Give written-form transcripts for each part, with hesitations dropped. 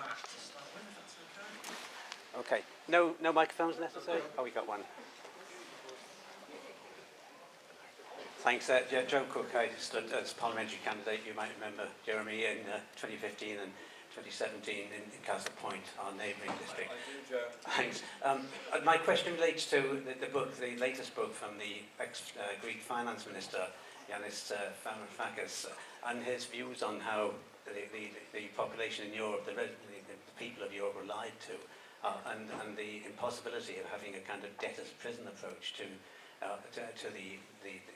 Matt to start with, if that's okay. Okay. No microphones necessary? Oh, we got one. Thanks. Joe Cook, I stood as parliamentary candidate, you might remember, Jeremy, in 2015 and 2017 in Castle Point, our neighbouring district. I do, Joe. Thanks. My question relates to the latest book from the ex-Greek finance minister, Yanis Varoufakis, and his views on how the population in Europe, the people of Europe were lied to, and the impossibility of having a kind of debtor's prison approach to the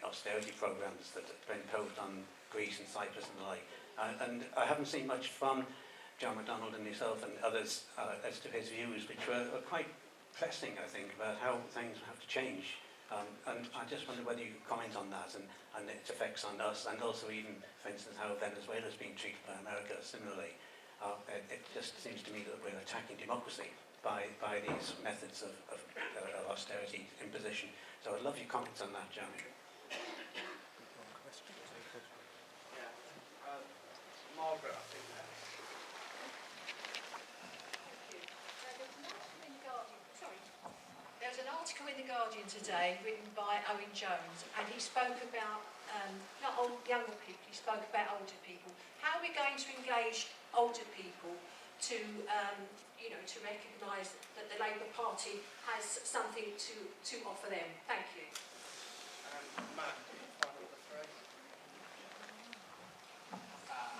austerity programmes that have been imposed on Greece and Cyprus and the like. And I haven't seen much from John MacDonald and yourself and others as to his views, which were quite pressing, I think, about how things have to change. And I just wonder whether you could comment on that and its effects on us, and also even, for instance, how Venezuela is being treated by America similarly. It just seems to me that we're attacking democracy by these methods of austerity imposition. So I'd love your comments on that, Jeremy. Margaret, I think. There was an article in The Guardian today written by Owen Jones, and he spoke about not younger people, he spoke about older people. How are we going to engage older people to to recognise that the Labour Party has something to offer them? Thank you. Matt, final the thread.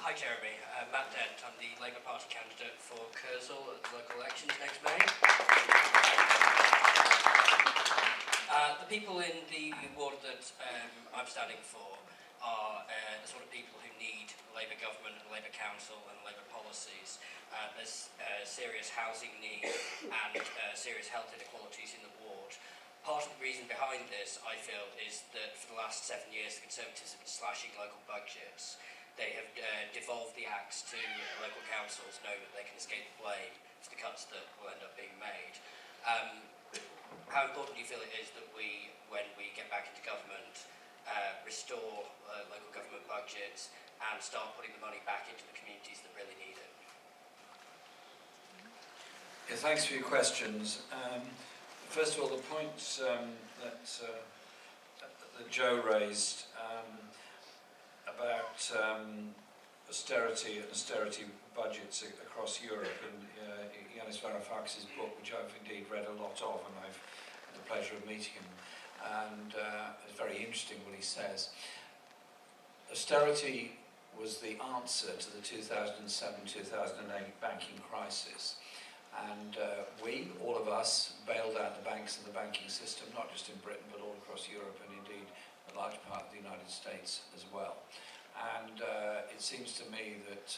Hi Jeremy, Matt Dent. I'm the Labour Party candidate for Kersal at the local elections next May. The people in the ward that I'm standing for are the sort of people who need a Labour government and a Labour council and Labour policies. There's serious housing need and serious health inequalities in the ward. Part of the reason behind this, I feel, is that for the last 7 years the Conservatives have been slashing local budgets. They have devolved the axe to local councils, knowing that they can escape the blame for the cuts that will end up being made. How important do you feel it is that we, when we get back into government, restore local government budgets and start putting the money back into the communities that really need it? Yeah, thanks for your questions. First of all, the points that Joe raised about austerity and austerity budgets across Europe, and Yanis Varoufakis' book, which I've indeed read a lot of, and I've had the pleasure of meeting him, and it's very interesting what he says. Austerity was the answer to the 2007-2008 banking crisis, and all of us, bailed out the banks and the banking system, not just in Britain but all across Europe, and indeed a large part of the United States as well. And it seems to me that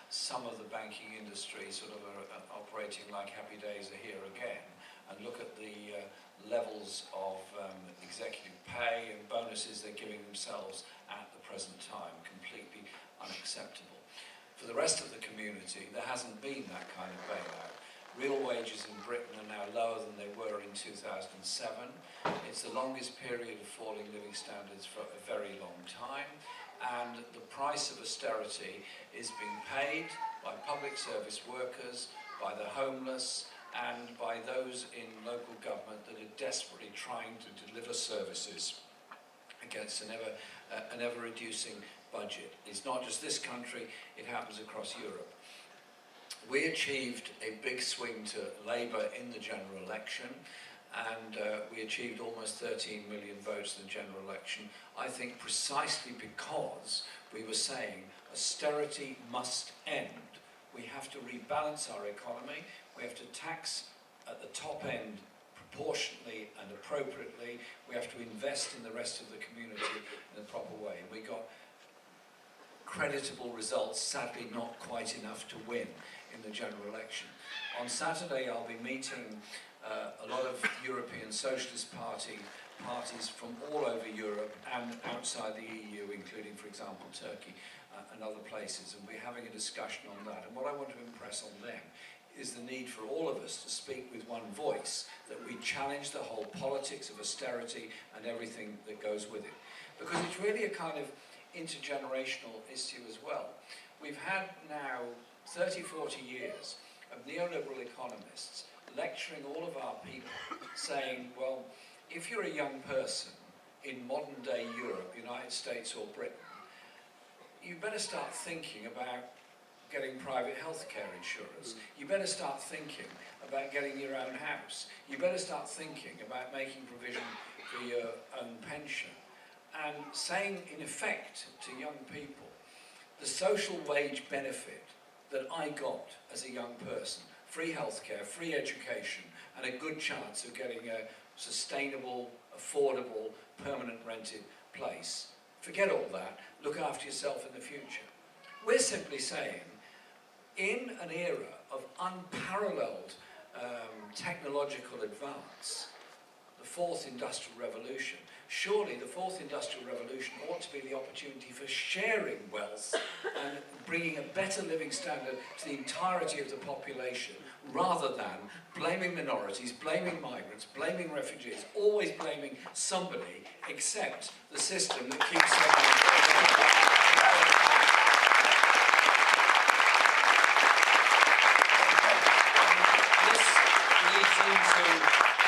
some of the banking industry sort of are operating like happy days are here again, and look at the levels of executive pay and bonuses they're giving themselves at the present time, completely unacceptable. For the rest of the community, there hasn't been that kind of bailout. Real wages in Britain are now lower than they were in 2007. It's the longest period of falling living standards for a very long time, and the price of austerity is being paid by public service workers, by the homeless, and by those in local government that are desperately trying to deliver services against an ever reducing budget. It's not just this country, it happens across Europe. We achieved a big swing to Labour in the general election, and we achieved almost 13 million votes in the general election, I think precisely because we were saying austerity must end. We have to rebalance our economy, we have to tax at the top end proportionately and appropriately, we have to invest in the rest of the community in a proper way. And we got creditable results, sadly not quite enough to win in the general election. On Saturday I'll be meeting a lot of European Socialist parties from all over Europe and outside the EU, including, for example, Turkey and other places, and we're having a discussion on that. And what I want to impress on them is the need for all of us to speak with one voice, that we challenge the whole politics of austerity and everything that goes with it. Because it's really a kind of intergenerational issue as well. We've had now 30, 40 years of neoliberal economists lecturing all of our people, saying, well, if you're a young person in modern day Europe, United States or Britain, you better start thinking about getting private healthcare insurance. You better start thinking about getting your own house. You better start thinking about making provision for your own pension. And saying, in effect, to young people, the social wage benefit that I got as a young person, free healthcare, free education, and a good chance of getting a sustainable, affordable, permanent rented place. Forget all that. Look after yourself in the future. We're simply saying, in an era of unparalleled technological advance, the fourth industrial revolution, surely the fourth industrial revolution ought to be the opportunity for sharing wealth and bringing a better living standard to the entirety of the population, rather than blaming minorities, blaming migrants, blaming refugees, always blaming somebody except the system that keeps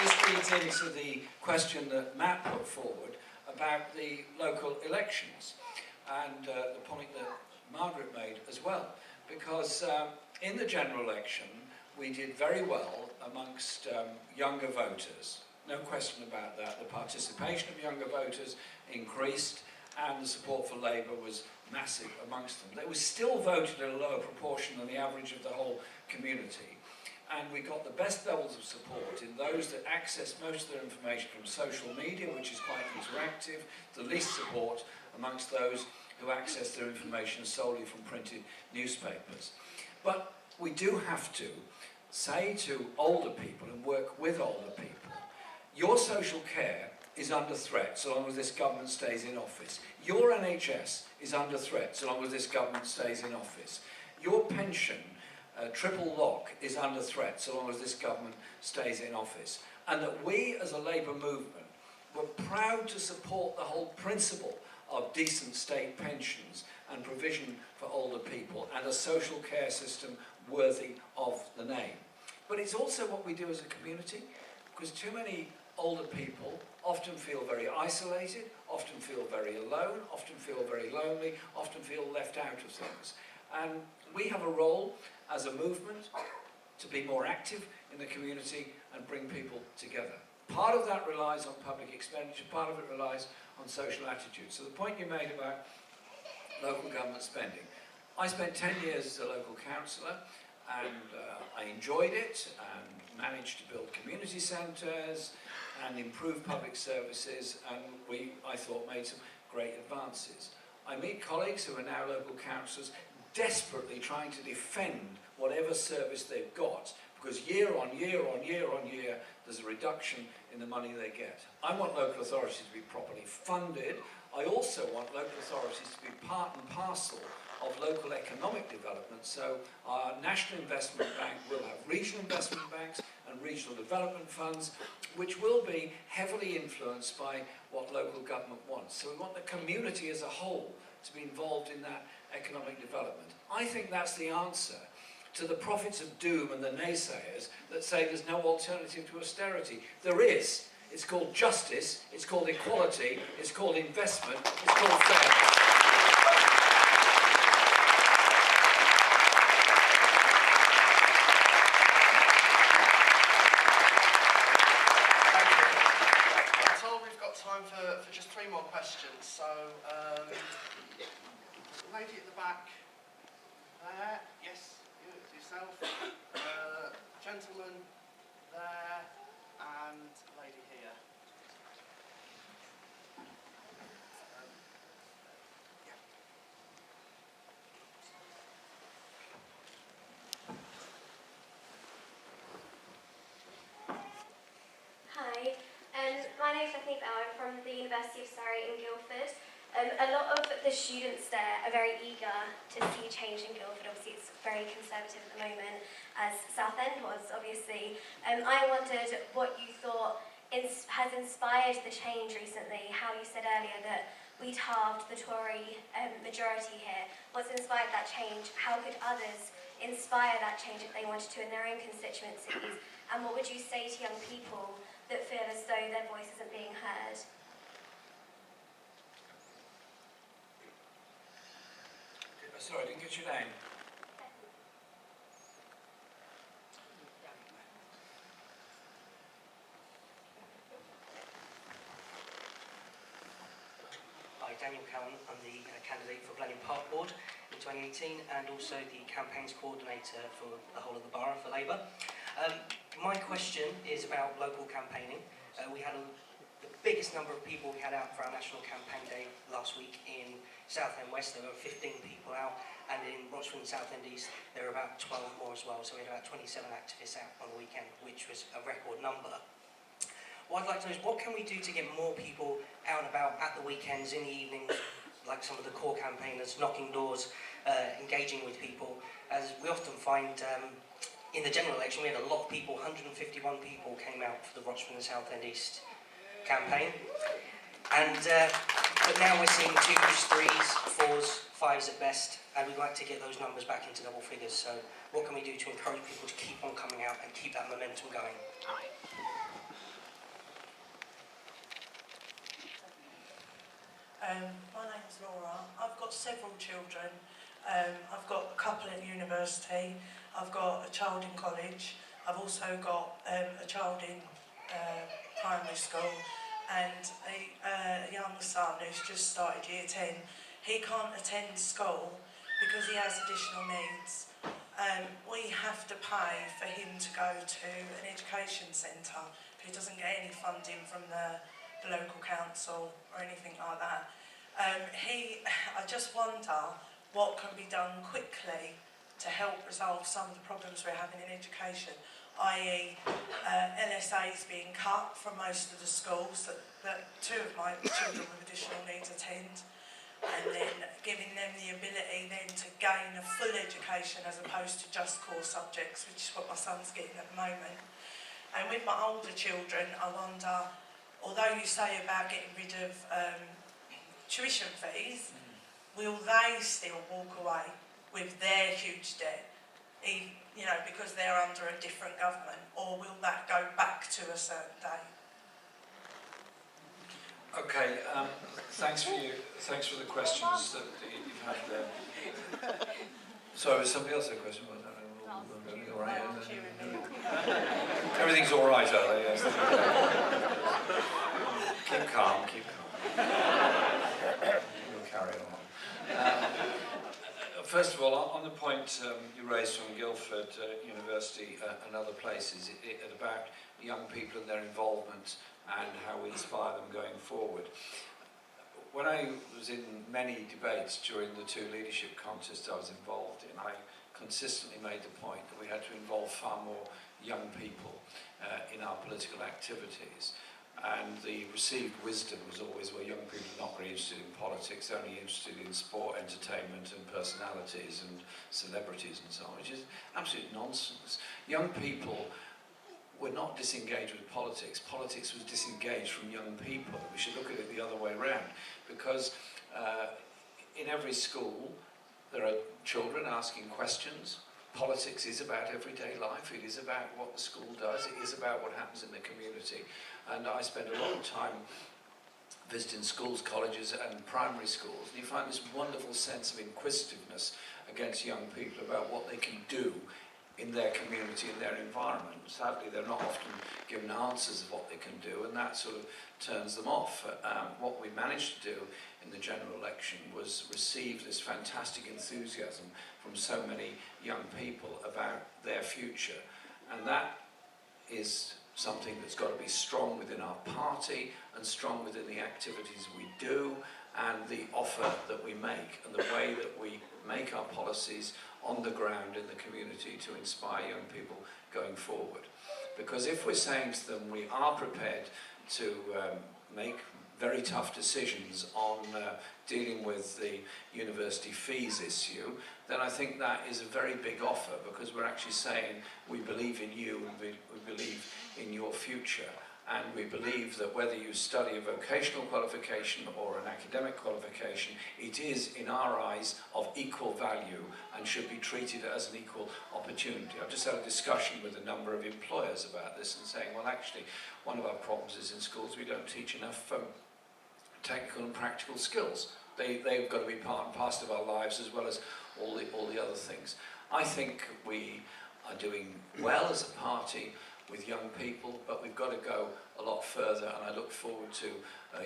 This leads into the question that Matt put forward about the local elections, and the point that Margaret made as well, because in the general election we did very well amongst younger voters. No question about that. The participation of younger voters increased and the support for Labour was massive amongst them. They were still voted at a lower proportion than the average of the whole community. And we got the best levels of support in those that access most of their information from social media, which is quite interactive, the least support amongst those who access their information solely from printed newspapers. But we do have to say to older people and work with older people, your social care is under threat so long as this government stays in office. Your NHS is under threat so long as this government stays in office. Your pension triple lock is under threat so long as this government stays in office. And that we as a Labour movement were proud to support the whole principle of decent state pensions and provision for older people and a social care system worthy of the name. But it's also what we do as a community, because too many older people often feel very isolated, often feel very alone, often feel very lonely, often feel left out of things. And we have a role as a movement to be more active in the community and bring people together. Part of that relies on public expenditure, part of it relies on social attitudes. So the point you made about local government spending. I spent 10 years as a local councillor, and I enjoyed it and managed to build community centres and improve public services, and we, I thought, made some great advances. I meet colleagues who are now local councillors desperately trying to defend whatever service they've got, because year on year on year on year there's a reduction in the money they get. I want local authorities to be properly funded. I also want local authorities to be part and parcel of local economic development. So our National Investment Bank will have regional investment banks and regional development funds, which will be heavily influenced by what local government wants. So we want the community as a whole to be involved in that economic development. I think that's the answer to the prophets of doom and the naysayers that say there's no alternative to austerity. There is. It's called justice, it's called equality, it's called investment, it's called fairness. I'm told we've got time for just 3 more questions. So, lady at the back there, yes, yourself, gentleman there, and lady here. Hi, my name is Bethany Bell. I'm from the University of Surrey in Guildford. A lot of the students there are very eager to see change in Guildford. Obviously, it's very conservative at the moment, as Southend was, obviously. I wondered what you thought has inspired the change recently, how you said earlier that we'd halved the Tory majority here. What's inspired that change? How could others inspire that change if they wanted to in their own constituencies? And what would you say to young people that feel as though their voice isn't being heard? Sorry, I didn't get your name. Hi, Daniel Cowan. I'm the candidate for Blenheim Park Board in 2018 and also the campaigns coordinator for the whole of the borough for Labour. My question is about local campaigning. We had the biggest number of people we had out for our National Campaign Day last week in Southend West. There were 15 people out, and in Rochford and Southend East there were about 12 more as well. So we had about 27 activists out on the weekend, which was a record number. What I'd like to know is what can we do to get more people out and about at the weekends, in the evenings, like some of the core campaigners, knocking doors, engaging with people. As we often find in the general election, we had a lot of people, 151 people came out for the Rochford and Southend East campaign. And but now we're seeing 2s, 3s, 4s, 5s at best, and we'd like to get those numbers back into double figures. So what can we do to encourage people to keep on coming out and keep that momentum going? My name's Laura. I've got several children. I've got a couple at university. I've got a child in college. I've also got a child in primary school and a young son who's just started year 10. He can't attend school because he has additional needs. We have to pay for him to go to an education centre. He doesn't get any funding from the local council or anything like that. I just wonder what can be done quickly to help resolve some of the problems we're having in education, i.e. LSAs being cut from most of the schools that 2 of my children with additional needs attend, and then giving them the ability then to gain a full education as opposed to just core subjects, which is what my son's getting at the moment. And with my older children, I wonder, although you say about getting rid of tuition fees, will they still walk away with their huge debt, because they're under a different government, or will that go back to a certain date? Okay, thanks for the questions that you've had there. Sorry, was somebody else had a question? Everything all right? Everything's all right, are they? Yes. Keep calm, keep calm. We'll carry on. First of all, on the point you raised from Guildford University and other places, about young people and their involvement and how we inspire them going forward. When I was in many debates during the 2 leadership contests I was involved in, I consistently made the point that we had to involve far more young people in our political activities. And the received wisdom was always, well, young people are not very interested in politics, they're only interested in sport, entertainment and personalities and celebrities and so on, which is absolute nonsense. Young people were not disengaged with politics. Politics was disengaged from young people. We should look at it the other way around, because in every school there are children asking questions. Politics is about everyday life, it is about what the school does, it is about what happens in the community. And I spend a lot of time visiting schools, colleges and primary schools, and you find this wonderful sense of inquisitiveness against young people about what they can do in their community, in their environment. Sadly, they're not often given answers of what they can do, and that sort of turns them off. What we managed to do in the general election was receive this fantastic enthusiasm from so many young people about their future, and that is something that's got to be strong within our party and strong within the activities we do and the offer that we make and the way that we make our policies on the ground in the community to inspire young people going forward. Because if we're saying to them we are prepared to make very tough decisions on dealing with the university fees issue, then I think that is a very big offer, because we're actually saying we believe in you and we believe in your future. And we believe that whether you study a vocational qualification or an academic qualification, it is, in our eyes, of equal value and should be treated as an equal opportunity. I've just had a discussion with a number of employers about this and saying, well, actually, one of our problems is in schools we don't teach enough technical and practical skills. They've got to be part and parcel of our lives as well as all the other things. I think we are doing well as a party with young people, but we've got to go a lot further, and I look forward to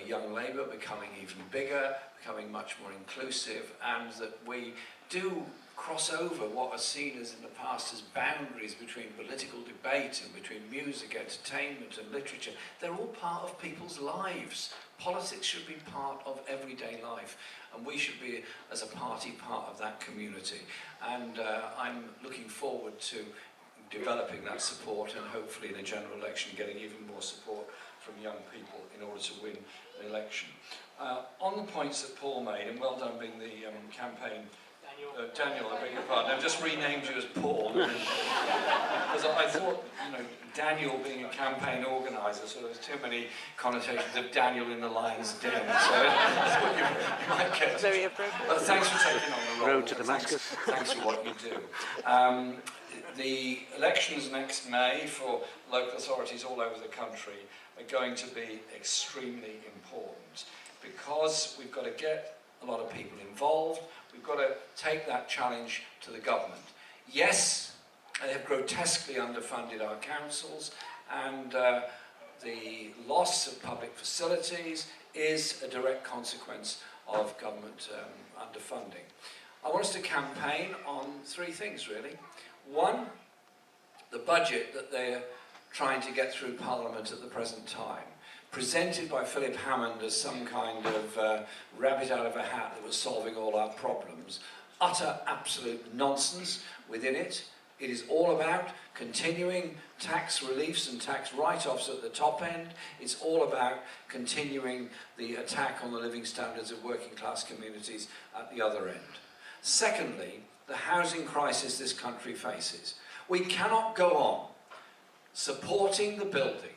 young Labour becoming even bigger, becoming much more inclusive, and that we do cross over what are seen as in the past as boundaries between political debate and between music, entertainment and literature. They're all part of people's lives. Politics should be part of everyday life, and we should be, as a party, part of that community. And I'm looking forward to developing that support and hopefully in a general election getting even more support from young people in order to win an election. On the points that Paul made, and well done being the campaign... Daniel, I beg your pardon. I've just renamed you as Paul. Because I thought, Daniel being a campaign organiser, so there's too many connotations of Daniel in the lion's den. So I thought you might get... Very appropriate. Thanks for taking on the role. Road to Damascus. Thanks for what you do. The elections next May for local authorities all over the country are going to be extremely important because we've got to get a lot of people involved. We've got to take that challenge to the government. Yes, they have grotesquely underfunded our councils, and the loss of public facilities is a direct consequence of government underfunding. I want us to campaign on three things, really. One, the budget that they're trying to get through Parliament at the present time, presented by Philip Hammond as some kind of rabbit out of a hat that was solving all our problems. Utter, absolute nonsense within it. It is all about continuing tax reliefs and tax write-offs at the top end. It's all about continuing the attack on the living standards of working class communities at the other end. Secondly, the housing crisis this country faces. We cannot go on supporting the building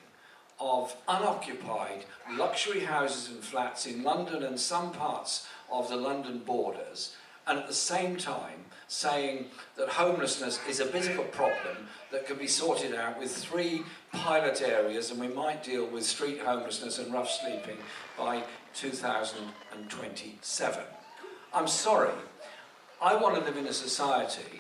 of unoccupied luxury houses and flats in London and some parts of the London borders, and at the same time saying that homelessness is a bit of a problem that can be sorted out with 3 pilot areas, and we might deal with street homelessness and rough sleeping by 2027. I'm sorry. I want to live in a society,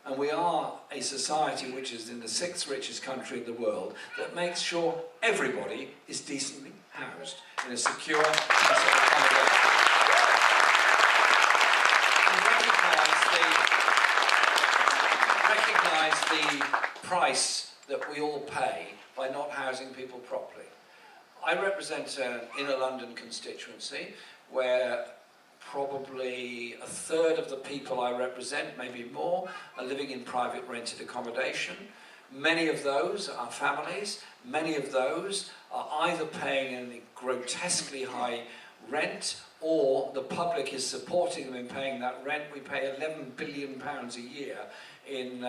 and we are a society which is in the 6th richest country in the world, that makes sure everybody is decently housed in a secure and safe accommodation. Recognise the price that we all pay by not housing people properly. I represent an inner London constituency where probably a third of the people I represent, maybe more, are living in private rented accommodation. Many of those are families. Many of those are either paying a grotesquely high rent, or the public is supporting them in paying that rent. We pay £11 billion a year in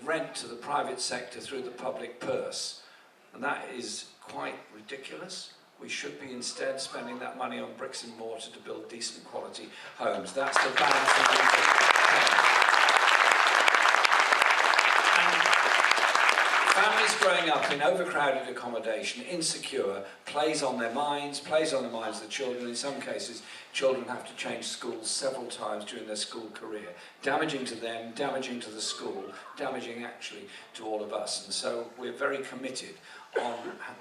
rent to the private sector through the public purse. And that is quite ridiculous. We should be instead spending that money on bricks and mortar to build decent quality homes. That's the balance that we and families growing up in overcrowded accommodation, insecure, plays on their minds, plays on the minds of the children. In some cases, children have to change schools several times during their school career. Damaging to them, damaging to the school, damaging actually to all of us. And so we're very committed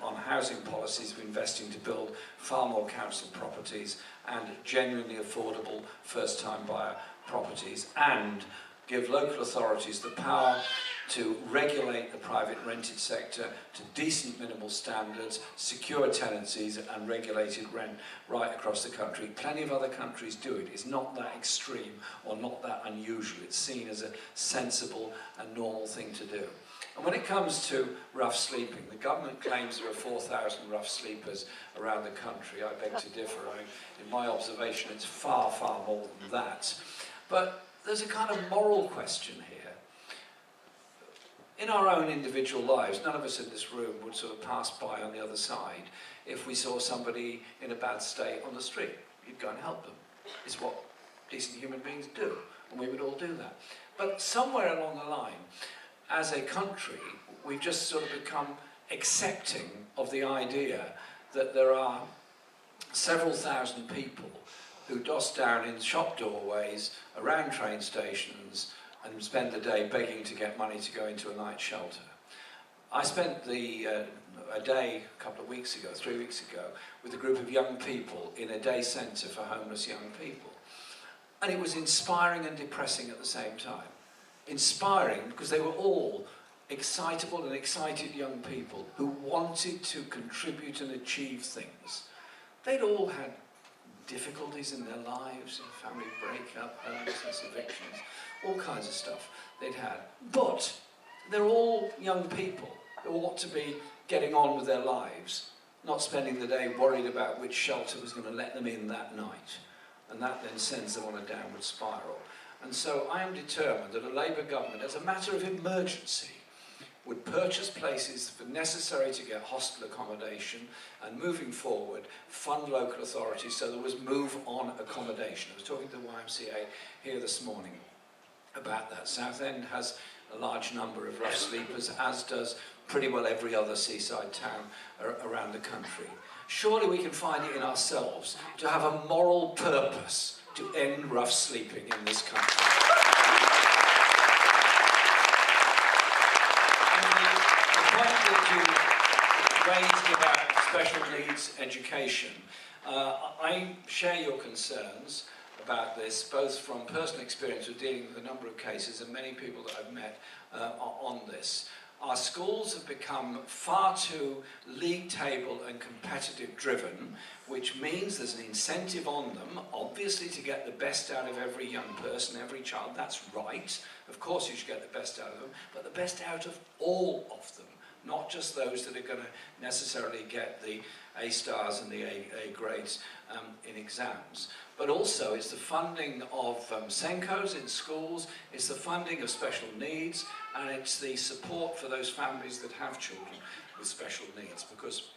on housing policies of investing to build far more council properties and genuinely affordable first-time buyer properties, and give local authorities the power to regulate the private rented sector to decent minimal standards, secure tenancies and regulated rent right across the country. Plenty of other countries do it. It's not that extreme or not that unusual. It's seen as a sensible and normal thing to do. And when it comes to rough sleeping, the government claims there are 4,000 rough sleepers around the country. I beg to differ. In my observation, it's far, far more than that. But there's a kind of moral question here. in our own individual lives, none of us in this room would sort of pass by on the other side if we saw somebody in a bad state on the street. You'd go and help them. It's what decent human beings do, and we would all do that. But somewhere along the line, as a country, we've just sort of become accepting of the idea that there are several thousand people who doss down in shop doorways, around train stations, and spend the day begging to get money to go into a night shelter. I spent a day a couple of weeks ago, 3 weeks ago, with a group of young people in a day centre for homeless young people. And it was inspiring and depressing at the same time. Inspiring because they were all excitable and excited young people who wanted to contribute and achieve things. They'd all had difficulties in their lives, family breakup, homelessness, evictions, all kinds of stuff they'd had. But they're all young people who ought to be getting on with their lives, not spending the day worried about which shelter was going to let them in that night. And that then sends them on a downward spiral. And so I am determined that a Labour government, as a matter of emergency, would purchase places necessary to get hostel accommodation and, moving forward, fund local authorities so there was move-on accommodation. I was talking to the YMCA here this morning about that. Southend has a large number of rough sleepers, as does pretty well every other seaside town around the country. Surely we can find it in ourselves to have a moral purpose to end rough sleeping in this country. The point that you raised about special needs education, I share your concerns about this, both from personal experience of dealing with a number of cases and many people that I've met on this. Our schools have become far too league table and competitive driven, which means there's an incentive on them, obviously, to get the best out of every young person, every child. That's right. Of course you should get the best out of them, but the best out of all of them, not just those that are going to necessarily get the A stars and the A grades in exams. But also it's the funding of Senkos in schools, it's the funding of special needs, and it's the support for those families that have children with special needs. Because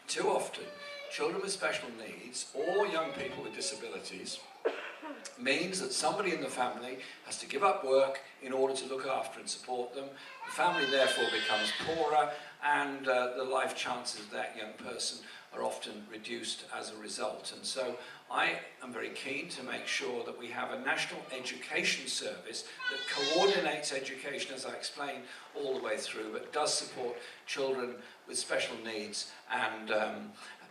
too often, children with special needs or young people with disabilities means that somebody in the family has to give up work in order to look after and support them. The family therefore becomes poorer, and the life chances of that young person are often reduced as a result. And so I am very keen to make sure that we have a national education service that coordinates education, as I explained, all the way through, but does support children with special needs and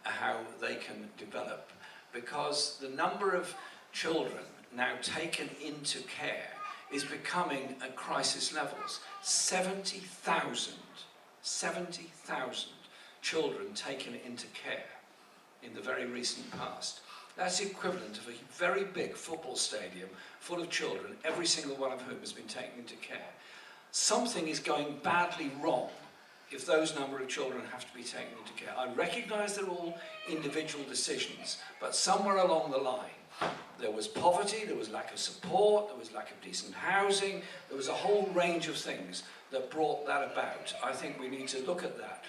how they can develop. Because the number of children now taken into care is becoming at crisis levels. 70,000 children taken into care in the very recent past. That's the equivalent of a very big football stadium full of children, every single one of whom has been taken into care. Something is going badly wrong if those number of children have to be taken into care. I recognise they're all individual decisions, but somewhere along the line, there was poverty, there was lack of support, there was lack of decent housing, there was a whole range of things that brought that about. I think we need to look at that.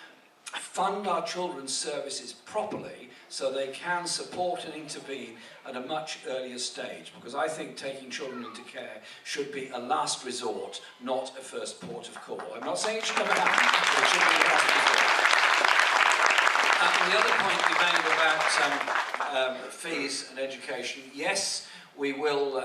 Fund our children's services properly so they can support and intervene at a much earlier stage, because I think taking children into care should be a last resort, not a first port of call. I'm not saying it should never happen, but it should be a last resort. And the other point you made about fees and education, yes, we will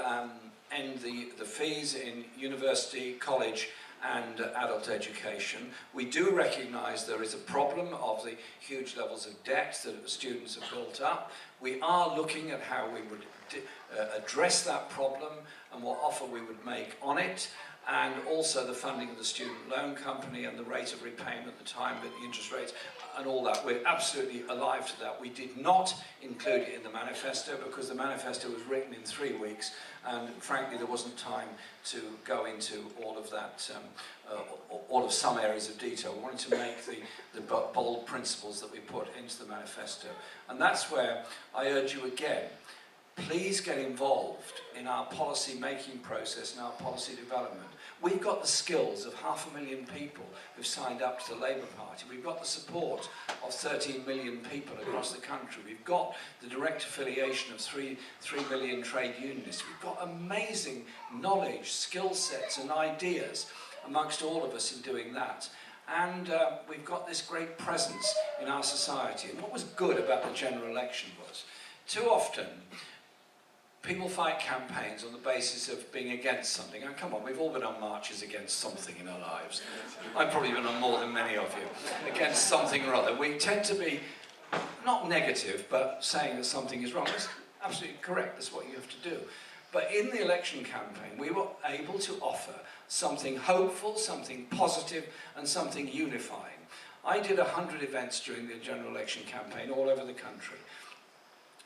end the fees in university, college and adult education. We do recognise there is a problem of the huge levels of debt that students have built up. We are looking at how we would address that problem and what offer we would make on it, and also the funding of the student loan company and the rate of repayment, the time, but the interest rates and all that. We're absolutely alive to that. We did not include it in the manifesto because the manifesto was written in 3 weeks, and frankly there wasn't time to go into all of that, all of some areas of detail. We wanted to make the bold principles that we put into the manifesto. And that's where I urge you again, please get involved in our policy making process and our policy development. We've got the skills of 500,000 people who've signed up to the Labour Party. We've got the support of 13 million people across the country. We've got the direct affiliation of 3 million trade unionists. We've got amazing knowledge, skill sets and ideas amongst all of us in doing that. And we've got this great presence in our society. And what was good about the general election was, too often, people fight campaigns on the basis of being against something. And come on, we've all been on marches against something in our lives. I've probably been on more than many of you, against something or other. We tend to be not negative, but saying that something is wrong. That's absolutely correct, that's what you have to do. But in the election campaign, we were able to offer something hopeful, something positive, and something unifying. I did 100 events during the general election campaign all over the country.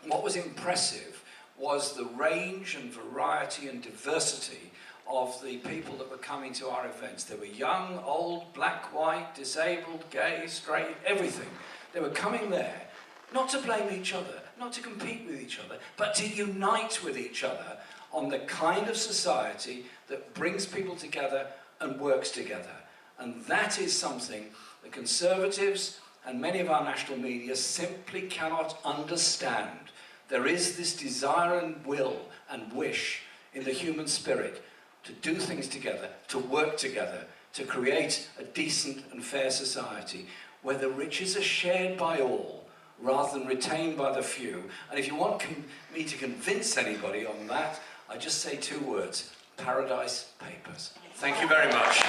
What was impressive was the range and variety and diversity of the people that were coming to our events. They were young, old, black, white, disabled, gay, straight, everything. They were coming there, not to blame each other, not to compete with each other, but to unite with each other on the kind of society that brings people together and works together. And that is something the Conservatives and many of our national media simply cannot understand. There is this desire and will and wish in the human spirit to do things together, to work together, to create a decent and fair society where the riches are shared by all rather than retained by the few. And if you want me to convince anybody on that, I just say 2 words: Paradise Papers. Thank you very much.